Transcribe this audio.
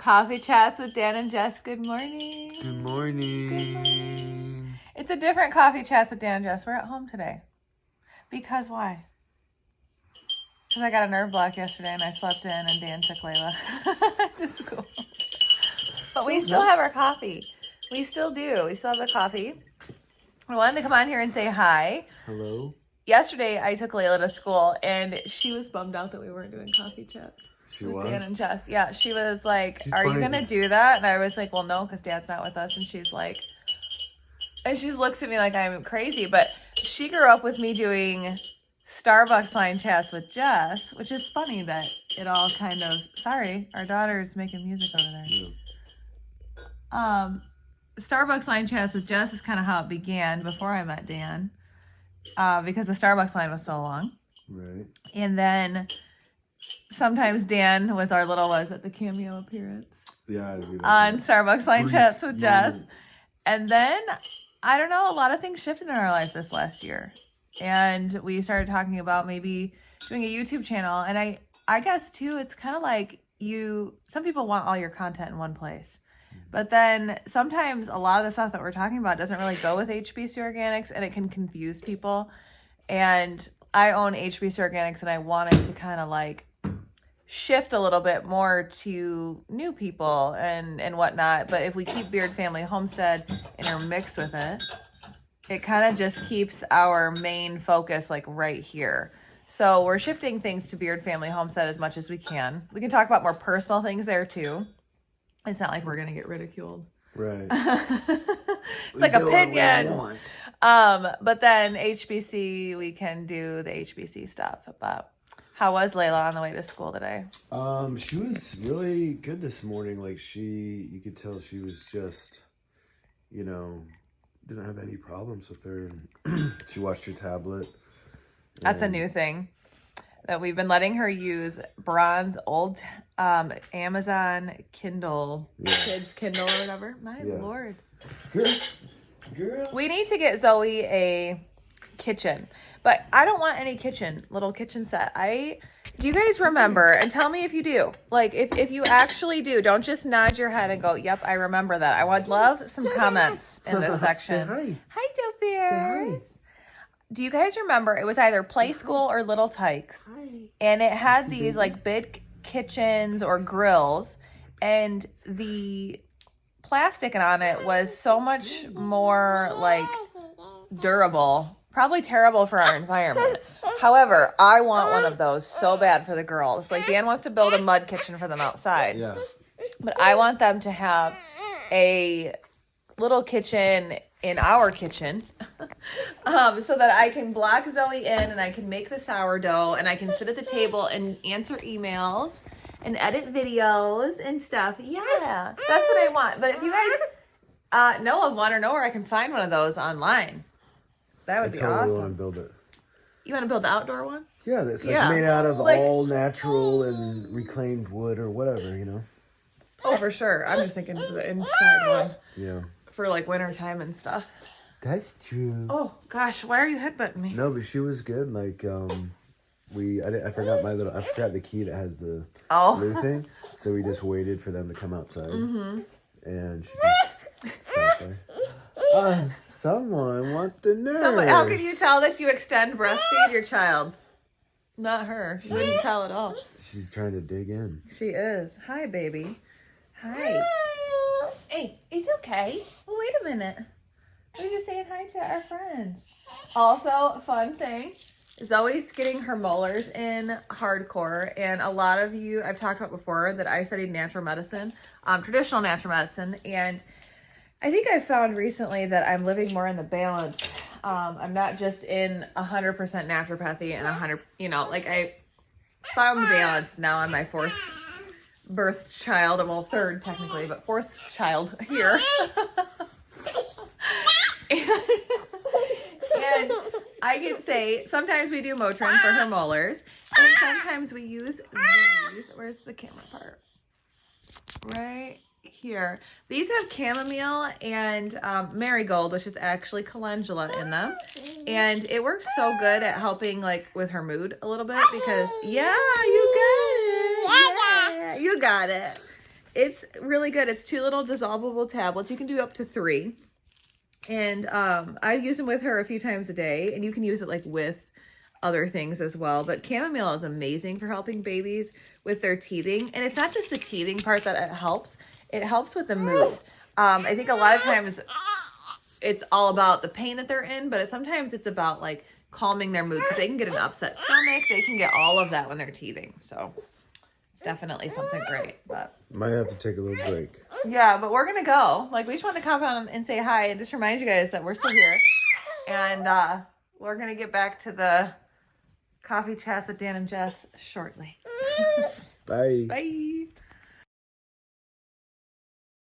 Coffee Chats with Dan and Jess. Good morning. Good morning. Good morning. It's a different Coffee Chats with Dan and Jess. We're at home today. Because why? Because I got a nerve block yesterday and I slept in and Dan took Layla to school. But we still have our coffee. We still do. We still have the coffee. I wanted to come on here and say hi. Hello. Yesterday, I took Layla to school, and she was bummed out that we weren't doing coffee chats. She with was? Dan and Jess. Yeah, she was like, She's are you funny. going to do that? And I was like, well, no, because Dad's not with us. And she's like, and she looks at me like I'm crazy. But she grew up with me doing Starbucks line chats with Jess, which is funny that it all kind of, sorry, our daughter's making music over there. Yeah. Starbucks line chats with Jess is kind of how it began before I met Dan. Because the Starbucks line was so long. Right. And then sometimes Dan was at the cameo appearance. Yeah. I do that. On Starbucks line Brief chats with Jess. moment. And then, I don't know, a lot of things shifted in our lives this last year. And we started talking about maybe doing a YouTube channel. And I guess, too, it's kind of like some people want all your content in one place. But then sometimes a lot of the stuff that we're talking about doesn't really go with HBC Organics and it can confuse people. And I own HBC Organics and I wanted to kind of like shift a little bit more to new people and whatnot. But if we keep Beaird Family Homestead intermixed with it, it kind of just keeps our main focus like right here. So we're shifting things to Beaird Family Homestead as much as we can. We can talk about more personal things there too. It's not like we're going to get ridiculed. Right. It's like opinions. But then HBC, we can do the HBC stuff. But how was Layla on the way to school today? She was really good this morning. Like you could tell she was just, didn't have any problems with her. And she watched her tablet. That's a new thing that we've been letting her use. Bronze old Amazon Kindle, kids Kindle or whatever. My Lord. Girl. We need to get Zoe a kitchen, but I don't want any little kitchen set. Do you guys remember, and tell me if you do, like if you actually do, don't just nod your head and go, yep, I remember that. I would love some comments in this section. Say hi. Hi, dope bears. Say Do you guys remember, it was either Play School or Little Tykes, and it had these like big kitchens or grills, and the plastic on it was so much more like durable, probably terrible for our environment. However, I want one of those so bad for the girls. Like Dan wants to build a mud kitchen for them outside, Yeah. but I want them to have a little kitchen in our kitchen so that I can block Zoe in and I can make the sourdough and I can sit at the table and answer emails and edit videos and stuff. Yeah, that's what I want. But if you guys know of one or know where I can find one of those online, that would be I totally want to awesome. build it. You want to build the outdoor one? Yeah, that's like Yeah. made out of Like- all natural and reclaimed wood or whatever, Oh, for sure. I'm just thinking the inside one Yeah. for like winter time and stuff. That's true. Oh gosh, why are you headbutting me? No, but she was good. Like, I forgot the key that has the Oh. blue thing. So we just waited for them to come outside. Mm-hmm. And she just sat there. Someone wants to nurse. How can you tell that you extend breastfeed your child? Not her. She wouldn't tell at all. She's trying to dig in. She is. Hi, baby. Hi. Hey, it's okay. Well, wait a minute. We're just saying hi to our friends. Also, fun thing. Zoe's getting her molars in hardcore, and a lot of you, I've talked about before that I studied natural medicine, traditional natural medicine, and I think I found recently that I'm living more in the balance. I'm not just in 100% naturopathy and 100, I found the balance now on my fourth birth child, well, third technically, but fourth child here. And I can say sometimes we do Motrin for her molars, and sometimes we use these. Where's the camera part? Right here. These have chamomile and marigold, which is actually calendula in them, and it works so good at helping like with her mood a little bit because you got it. it's really good. It's 2 little dissolvable tablets. You can do up to 3. And I use them with her a few times a day, and you can use it like with other things as well. But chamomile is amazing for helping babies with their teething. And it's not just the teething part that it helps with the mood. I think a lot of times it's all about the pain that they're in, but sometimes it's about like calming their mood, because they can get an upset stomach. They can get all of that when they're teething. So it's definitely something great. But might have to take a little break. yeah, but we're gonna go. Like, we just wanted to come on and say hi and just remind you guys that we're still here. And we're gonna get back to the coffee chats with Dan and Jess shortly. Bye. Bye.